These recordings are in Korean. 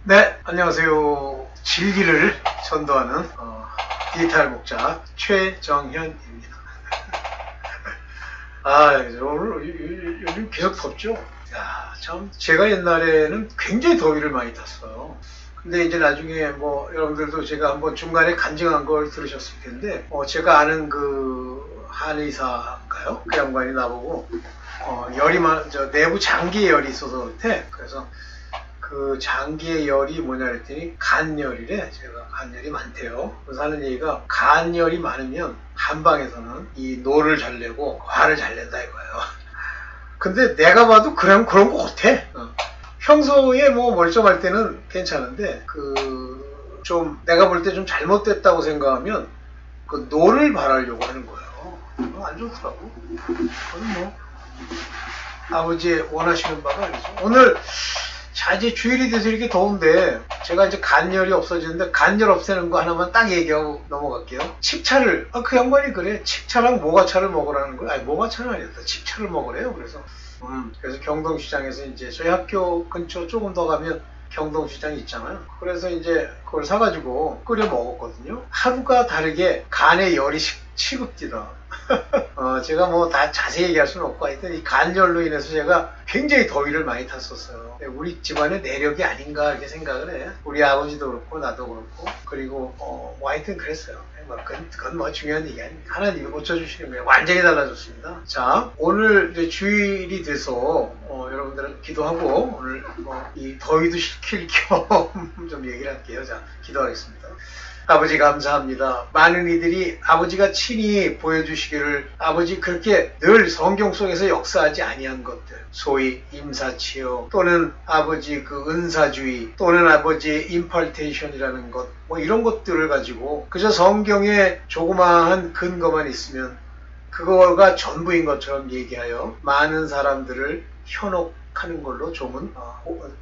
네, 안녕하세요. 진리를 전도하는 디지털 목자 최정현입니다. 오늘 요즘 계속 덥죠? 야, 참 제가 옛날에는 굉장히 더위를 많이 탔어요. 근데 이제 나중에 뭐 여러분들도 제가 한번 중간에 간증한 걸 들으셨을 텐데, 제가 아는 그 한의사인가요? 그 양반이 나보고 내부 장기에 열이 있어서 그렇대. 그래서 그 장기의 열이 뭐냐 그랬더니 간열이래. 제가 간열이 많대요. 그래서 하는 얘기가 간열이 많으면 한방에서는 이 노를 잘 내고 화를 잘 낸다 이거예요. 근데 내가 봐도 그런 거 같아. 평소에 뭐 멀쩡할 때는 괜찮은데 좀 내가 볼 때 좀 잘못됐다고 생각하면 그 노를 발하려고 하는 거예요. 안 좋더라고. 그건 뭐 아버지의 원하시는 바가 아니죠. 오늘 자, 이제 주일이 돼서 이렇게 더운데, 제가 이제 간열이 없어지는데, 간열 없애는 거 하나만 딱 얘기하고 넘어갈게요. 칡차를, 그 양반이 그래. 칡차랑 모가차를 먹으라는 거야. 아니, 모가차는 아니었다. 칡차를 먹으래요. 그래서 경동시장에서 이제 저희 학교 근처 조금 더 가면 경동시장이 있잖아요. 그래서 이제 그걸 사가지고 끓여 먹었거든요. 하루가 다르게 간에 열이 치급디다. 제가 뭐 다 자세히 얘기할 수는 없고 하여튼 이 간열로 인해서 제가 굉장히 더위를 많이 탔었어요. 우리 집안의 내력이 아닌가 이렇게 생각을 해. 우리 아버지도 그렇고 나도 그렇고 그리고 뭐 하여튼 그랬어요. 그건 뭐 중요한 얘기 아닙니다. 하나님이 고쳐주시는 거예요. 완전히 달라졌습니다. 자, 오늘 이제 주일이 돼서 여러분들은 기도하고 오늘 뭐 이 더위도 식힐 겸 좀 얘기를 할게요. 자, 기도하겠습니다. 아버지 감사합니다. 많은 이들이 아버지가 친히 보여주시기를 아버지 그렇게 늘 성경 속에서 역사하지 아니한 것들 소위 임사치요 또는 아버지 그 은사주의 또는 아버지 임펄테이션이라는 것 뭐 이런 것들을 가지고 그저 성경에 조그마한 근거만 있으면 그거가 전부인 것처럼 얘기하여 많은 사람들을 현혹하는 걸로 좀은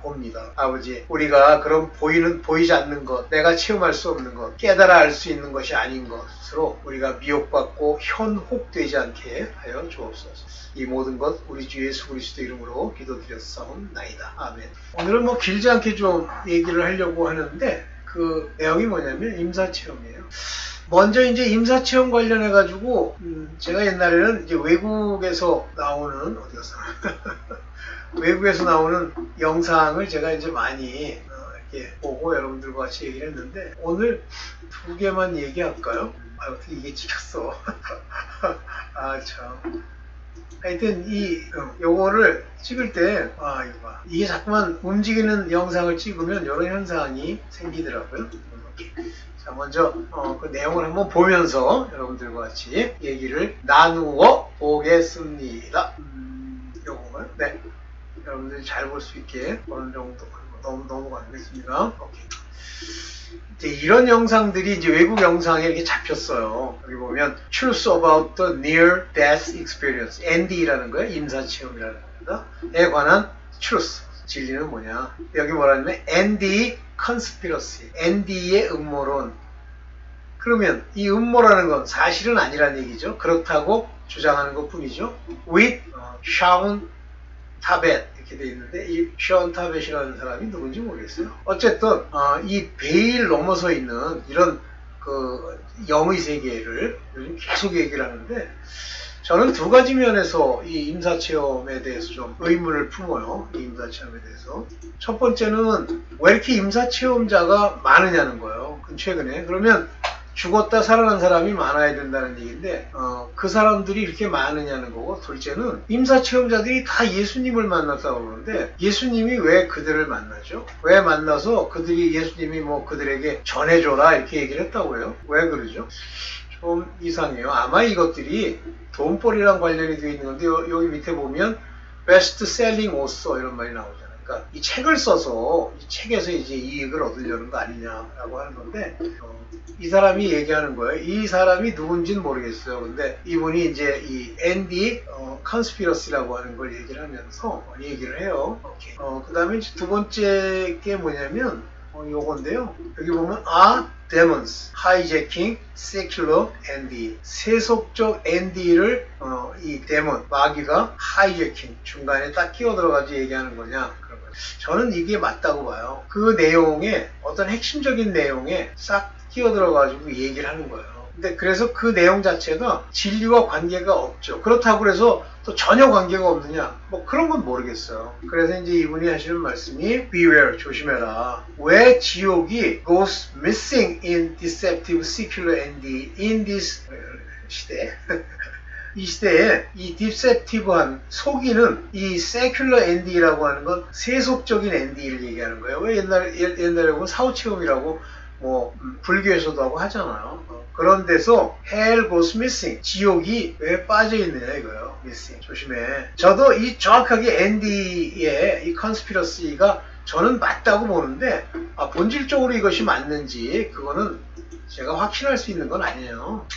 봅니다. 아버지, 우리가 그런 보이지 않는 것, 내가 체험할 수 없는 것, 깨달아 알 수 있는 것이 아닌 것으로 우리가 미혹받고 현혹되지 않게 하여 주옵소서. 이 모든 것 우리 주 예수 그리스도 이름으로 기도드렸사옵나이다. 아멘. 오늘은 뭐 길지 않게 좀 얘기를 하려고 하는데 그 내용이 뭐냐면 임사체험이에요. 먼저 이제 임사체험 관련해가지고, 제가 옛날에는 이제 외국에서 나오는, 어디 갔어? 외국에서 나오는 영상을 제가 이제 많이, 이렇게 보고 여러분들과 같이 얘기를 했는데, 오늘 두 개만 얘기할까요? 어떻게 이게 찍혔어. 참. 하여튼, 요거를 찍을 때, 이거 봐. 이게 자꾸만 움직이는 영상을 찍으면 이런 현상이 생기더라고요. 자, 먼저 그 내용을 한번 보면서 여러분들과 같이 얘기를 나누어 보겠습니다. 요거는 네, 여러분들이 잘 볼 수 있게 어느 정도 넘어가겠습니다. 오케이. 이제 이런 영상들이 이제 외국 영상에 이렇게 잡혔어요. 여기 보면 Truth about the Near Death Experience, ND라는 거예요. 임사체험이라는 겁니다.에 관한 truth, 진리는 뭐냐? 여기 뭐라냐면 ND conspiracy, ND의 음모론. 그러면 이 음모라는 건 사실은 아니란 얘기죠. 그렇다고 주장하는 것 뿐이죠. With Shaun Tabet 이렇게 돼 있는데 이 샤운 타벳이라는 사람이 누군지 모르겠어요. 어쨌든 이 베일 넘어서 있는 이런 그 영의 세계를 요즘 계속 얘기를 하는데 저는 두 가지 면에서 이 임사체험에 대해서 좀 의문을 품어요. 이 임사체험에 대해서. 첫 번째는 왜 이렇게 임사체험자가 많으냐는 거예요. 최근에. 그러면 죽었다 살아난 사람이 많아야 된다는 얘기인데 그 사람들이 이렇게 많으냐는 거고, 둘째는 임사체험자들이 다 예수님을 만났다고 그러는데 예수님이 왜 그들을 만나죠? 왜 만나서 예수님이 뭐 그들에게 전해줘라 이렇게 얘기를 했다고 해요? 왜 그러죠? 좀 이상해요. 아마 이것들이 돈벌이랑 관련이 되어 있는 건데 여기 밑에 보면 베스트 셀링 오서 이런 말이 나오잖아요. 그러니까 이 책을 써서 이 책에서 이제 이익을 얻으려는 거 아니냐라고 하는 건데 이 사람이 얘기하는 거예요. 이 사람이 누군지는 모르겠어요. 근데 이분이 이제 이 앤디 컨스피러시라고 하는 걸 얘기를 하면서 얘기를 해요. 그 다음에 두 번째 게 뭐냐면 요건데요. 여기 보면 demons hijacking secular ND, 세속적 ND를 이 데몬 마귀가 hijacking 중간에 딱 끼어 들어가지고 얘기하는 거냐 그런 거예요. 저는 이게 맞다고 봐요. 그 내용에 어떤 핵심적인 내용에 싹 끼어들어가지고 얘기를 하는 거예요. 근데 그래서 그 내용 자체가 진리와 관계가 없죠. 그렇다고 해서 또 전혀 관계가 없느냐? 뭐 그런 건 모르겠어요. 그래서 이제 이분이 하시는 말씀이 beware, 조심해라. 왜 지옥이 goes missing in deceptive secular ND in this 시대? 이 시대에 이 디셉티브한 속이는 이 secular ND라고 하는 건 세속적인 ND를 얘기하는 거예요. 왜 옛날에 보면 사후체험이라고 뭐 불교에서도 하고 하잖아요. 그런 데서 hell goes missing, 지옥이 왜 빠져 있느냐 이거예요. missing, 조심해. 저도 이 정확하게 ND의 이 컨스피러시가 저는 맞다고 보는데 본질적으로 이것이 맞는지 그거는 제가 확신할 수 있는 건 아니에요.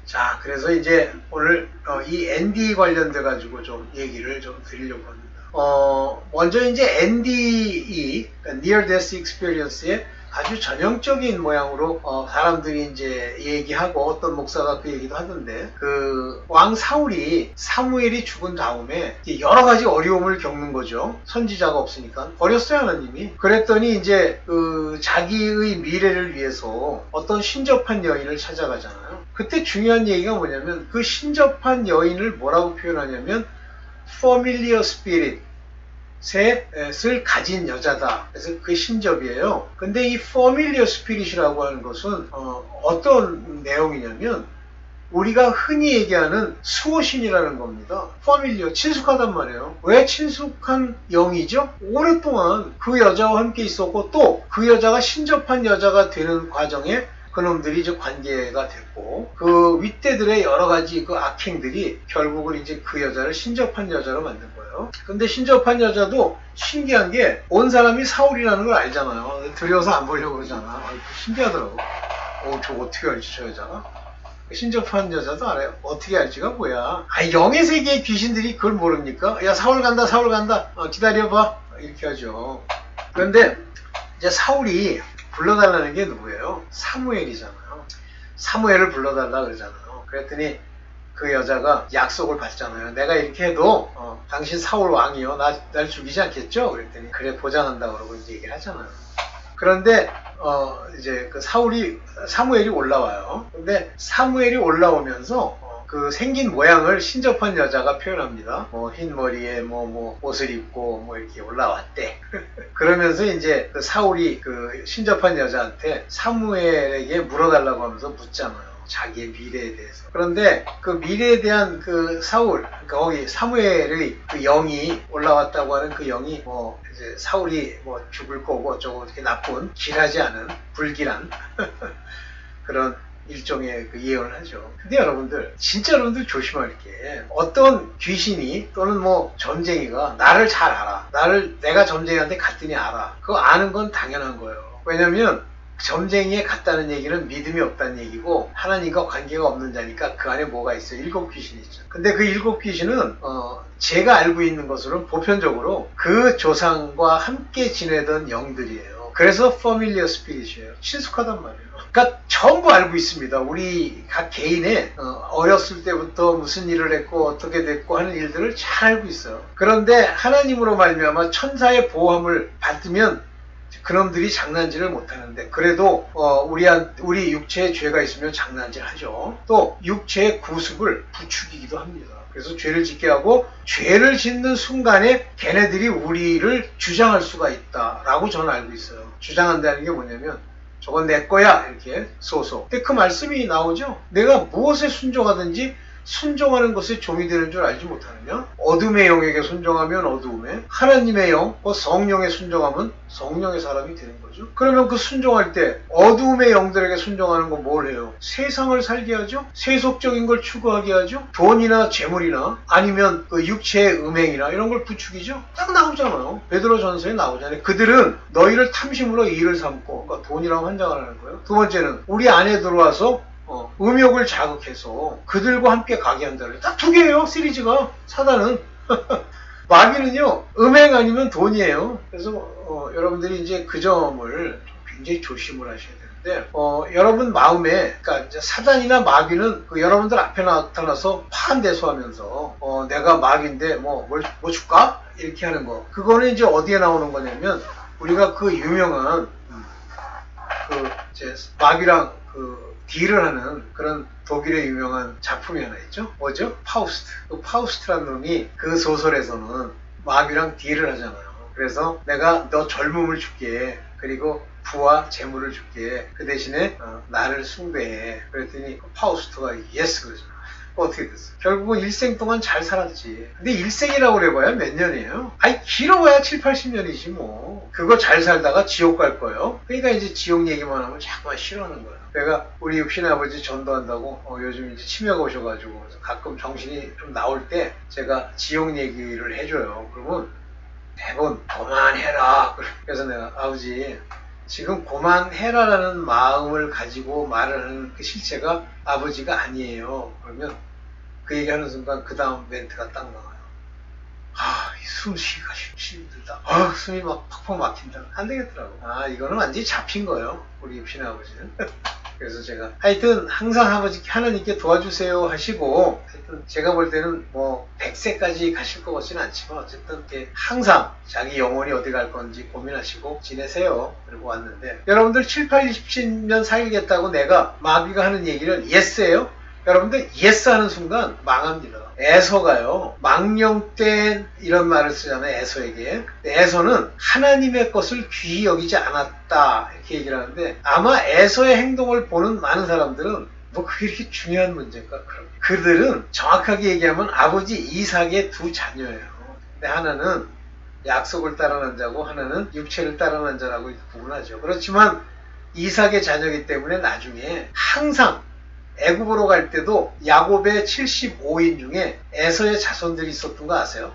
자, 그래서 이제 오늘 이 ND 관련돼 가지고 좀 얘기를 좀 드리려고 합니다. 먼저 이제 NDE, Near Death Experience의 아주 전형적인 모양으로 사람들이 이제 얘기하고 어떤 목사가 그 얘기도 하던데 그 왕 사울이 사무엘이 죽은 다음에 여러 가지 어려움을 겪는 거죠. 선지자가 없으니까 버렸어요 하나님이. 그랬더니 이제 그 자기의 미래를 위해서 어떤 신접한 여인을 찾아가잖아요. 그때 중요한 얘기가 뭐냐면 그 신접한 여인을 뭐라고 표현하냐면 familiar spirit, 셋을 가진 여자다. 그래서 그 신접이에요. 근데 이 familiar spirit이라고 하는 것은 어떤 내용이냐면 우리가 흔히 얘기하는 수호신이라는 겁니다. familiar, 친숙하단 말이에요. 왜 친숙한 영이죠? 오랫동안 그 여자와 함께 있었고 또 그 여자가 신접한 여자가 되는 과정에 그놈들이 이제 관계가 됐고 그 윗대들의 여러 가지 그 악행들이 결국은 이제 그 여자를 신접한 여자로 만든 거예요. 근데 신접한 여자도 신기한 게 온 사람이 사울이라는 걸 알잖아요. 들여서 안 보려고 그러잖아. 신기하더라고. 저거 어떻게 알지 저 여자가? 신접한 여자도 알아요. 어떻게 알지가 뭐야. 영의 세계의 귀신들이 그걸 모릅니까? 야 사울 간다 사울 간다. 기다려봐. 이렇게 하죠. 그런데 이제 사울이 불러달라는 게 누구예요? 사무엘이잖아요. 사무엘을 불러달라 그러잖아요. 그랬더니 그 여자가 약속을 받잖아요. 내가 이렇게 해도 당신 사울 왕이요. 날 죽이지 않겠죠? 그랬더니 그래 보장한다 그러고 이제 얘기를 하잖아요. 그런데 이제 그 사무엘이 올라와요. 근데 사무엘이 올라오면서 그 생긴 모양을 신접한 여자가 표현합니다. 흰 머리에 옷을 입고 이렇게 올라왔대. 그러면서 이제 그 사울이 그 신접한 여자한테 사무엘에게 물어달라고 하면서 묻잖아요. 자기의 미래에 대해서. 그런데 그 미래에 대한 그 사울, 그러니까 거기 사무엘의 그 영이 올라왔다고 하는 그 영이 이제 사울이 죽을 거고 어쩌고 이렇게 나쁜 길하지 않은 불길한 그런 일종의 그 예언을 하죠. 근데 진짜 여러분들 조심할 게 어떤 귀신이 또는 점쟁이가 나를 잘 알아. 내가 점쟁이한테 갔더니 알아. 그거 아는 건 당연한 거예요. 왜냐면 점쟁이에 갔다는 얘기는 믿음이 없다는 얘기고 하나님과 관계가 없는 자니까 그 안에 뭐가 있어요? 7 귀신이 있죠. 근데 그 7 귀신은 제가 알고 있는 것으로는 보편적으로 그 조상과 함께 지내던 영들이에요. 그래서 familiar spirit이에요. 친숙하단 말이에요. 그러니까 전부 알고 있습니다. 우리 각 개인의 어렸을 때부터 무슨 일을 했고 어떻게 됐고 하는 일들을 잘 알고 있어요. 그런데 하나님으로 말미암아 천사의 보호함을 받으면 그놈들이 장난질을 못하는데 그래도 우리 육체에 죄가 있으면 장난질 하죠. 또 육체의 구습을 부추기기도 합니다. 그래서 죄를 짓게 하고 죄를 짓는 순간에 걔네들이 우리를 주장할 수가 있다라고 저는 알고 있어요. 주장한다는 게 뭐냐면 저건 내 거야 이렇게 소소. 근데 그 말씀이 나오죠. 내가 무엇에 순종하든지 순종하는 것에 종이 되는 줄 알지 못하느냐? 어둠의 영에게 순종하면 어두움에, 하나님의 영, 성령에 순종하면 성령의 사람이 되는 거죠. 그러면 그 순종할 때 어두움의 영들에게 순종하는 건 뭘 해요? 세상을 살게 하죠? 세속적인 걸 추구하게 하죠? 돈이나 재물이나 아니면 그 육체의 음행이나 이런 걸 부추기죠? 딱 나오잖아요. 베드로 전서에 나오잖아요. 그들은 너희를 탐심으로 이를 삼고, 그러니까 돈이라고 환장을 하는 거예요. 두 번째는 우리 안에 들어와서 음욕을 자극해서 그들과 함께 가게 한다는 딱 2개예요. 시리즈가. 사단은 마귀는요 음행 아니면 돈이에요. 그래서 여러분들이 이제 그 점을 굉장히 조심을 하셔야 되는데 여러분 마음에 그러니까 이제 사단이나 마귀는 그 여러분들 앞에 나타나서 파한대소하면서 내가 마귀인데 뭐 줄까? 이렇게 하는 거. 그거는 이제 어디에 나오는 거냐면 우리가 그 유명한 그 이제 마귀랑 그 딜을 하는 그런 독일의 유명한 작품이 하나 있죠. 뭐죠? 파우스트. 그 파우스트라는 놈이 그 소설에서는 마귀랑 딜을 하잖아요. 그래서 내가 너 젊음을 줄게. 그리고 부와 재물을 줄게. 그 대신에 나를 숭배해. 그랬더니 파우스트가 예스 그러잖아. 어떻게 됐어? 결국은 일생 동안 잘 살았지. 근데 일생이라고 그래봐야 몇 년이에요? 아니 길어봐야 7, 80년이지 뭐. 그거 잘 살다가 지옥 갈 거예요. 그러니까 이제 지옥 얘기만 하면 자꾸만 싫어하는 거야. 내가 우리 육신 아버지 전도한다고 요즘 이제 치매가 오셔가지고 가끔 정신이 좀 나올 때 제가 지옥 얘기를 해줘요. 그러면 대부분 그만해라. 그래서 내가 아버지 지금 그만해라라는 마음을 가지고 말을 하는 그 실체가 아버지가 아니에요. 그러면 그 얘기하는 순간 그 다음 멘트가 딱 나와요. 숨 쉬기가 힘들다. 숨이 막 팍팍 막힌다. 안 되겠더라고. 이거는 완전히 잡힌 거예요. 우리 육신 아버지는. 그래서 제가 하여튼 항상 아버지 하나님께 도와주세요 하시고 하여튼 제가 볼 때는 뭐 100세까지 가실 것 같지는 않지만 어쨌든 항상 자기 영혼이 어디 갈 건지 고민하시고 지내세요. 그리고 왔는데 여러분들 7, 8, 20년 살겠다고 내가 마귀가 하는 얘기를 예스예요. 여러분들 예스 하는 순간 망합니다. 에서가요. 망령된 이런 말을 쓰잖아요. 에서에게. 에서는 하나님의 것을 귀히 여기지 않았다 이렇게 얘기를 하는데 아마 에서의 행동을 보는 많은 사람들은 뭐 그게 이렇게 중요한 문제인가 그럼 그들은 정확하게 얘기하면 아버지 이삭의 두 자녀예요. 근데 하나는 약속을 따라난 자고 하나는 육체를 따라난 자라고 구분하죠. 그렇지만 이삭의 자녀이기 때문에 나중에 항상 애굽으로 갈 때도 야곱의 75인 중에 에서의 자손들이 있었던 거 아세요?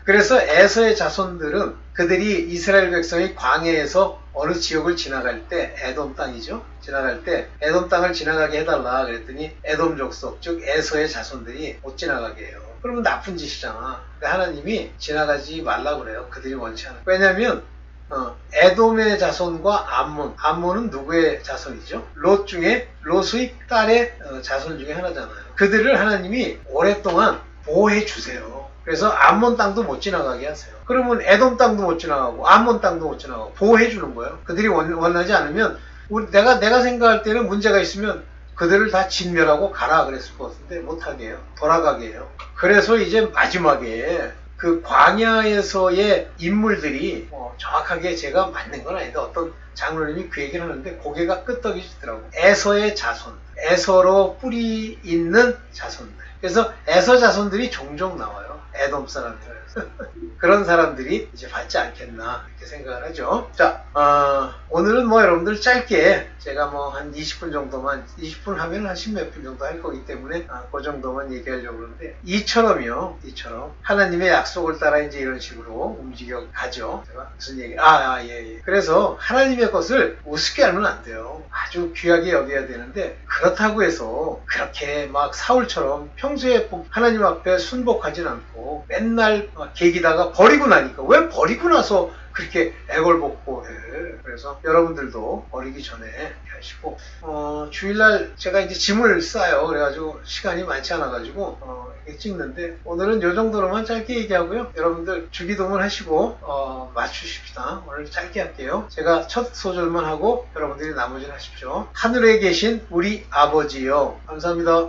그래서 에서의 자손들은 그들이 이스라엘 백성이 광야에서 어느 지역을 지나갈 때 에돔 땅이죠. 지나갈 때 에돔 땅을 지나가게 해달라 그랬더니 에돔 족속 즉 에서의 자손들이 못 지나가게 해요. 그러면 나쁜 짓이잖아. 근데 하나님이 지나가지 말라고 그래요. 그들이 원치 않아요. 왜냐하면 에돔의 자손과 암몬은 누구의 자손이죠? 롯의 딸의 자손 중에 하나잖아요. 그들을 하나님이 오랫동안 보호해 주세요. 그래서 암몬 땅도 못 지나가게 하세요. 그러면 에돔 땅도 못 지나가고 암몬 땅도 못 지나가고 보호해 주는 거예요. 그들이 원하지 않으면 내가 생각할 때는 문제가 있으면 그들을 다 진멸하고 가라 그랬을 것 같은데 못하게 해요. 돌아가게 해요. 그래서 이제 마지막에 그 광야에서의 인물들이 정확하게 제가 맞는 건 아닌데 어떤 장로님이 그 얘기를 하는데 고개가 끄덕이시더라고. 에서의 자손, 에서로 뿌리 있는 자손들. 그래서 에서 자손들이 종종 나와요. 에돔 사람들. 그런 사람들이 이제 받지 않겠나 이렇게 생각을 하죠. 자, 오늘은 뭐 여러분들 짧게 제가 뭐 한 20분 정도만 20분 하면 한 10몇 분 정도 할 거기 때문에 그 정도만 얘기하려고 그러는데 이처럼 하나님의 약속을 따라 이제 이런 식으로 움직여 가죠. 제가 무슨 얘기? 예. 그래서 하나님의 것을 우습게 알면 안 돼요. 아주 귀하게 여겨야 되는데 그렇다고 해서 그렇게 막 사울처럼 평소에 하나님 앞에 순복하진 않고 맨날 계기다가 버리고 나니까 왜 버리고 나서 그렇게 애걸복고 해. 그래서 여러분들도 버리기 전에 이렇게 하시고 주일날 제가 이제 짐을 싸요. 그래가지고 시간이 많지 않아가지고 이렇게 찍는데 오늘은 요 정도로만 짧게 얘기하고요. 여러분들 주기도문 하시고 맞추십시다. 오늘 짧게 할게요. 제가 첫 소절만 하고 여러분들이 나머지는 하십시오. 하늘에 계신 우리 아버지요. 감사합니다.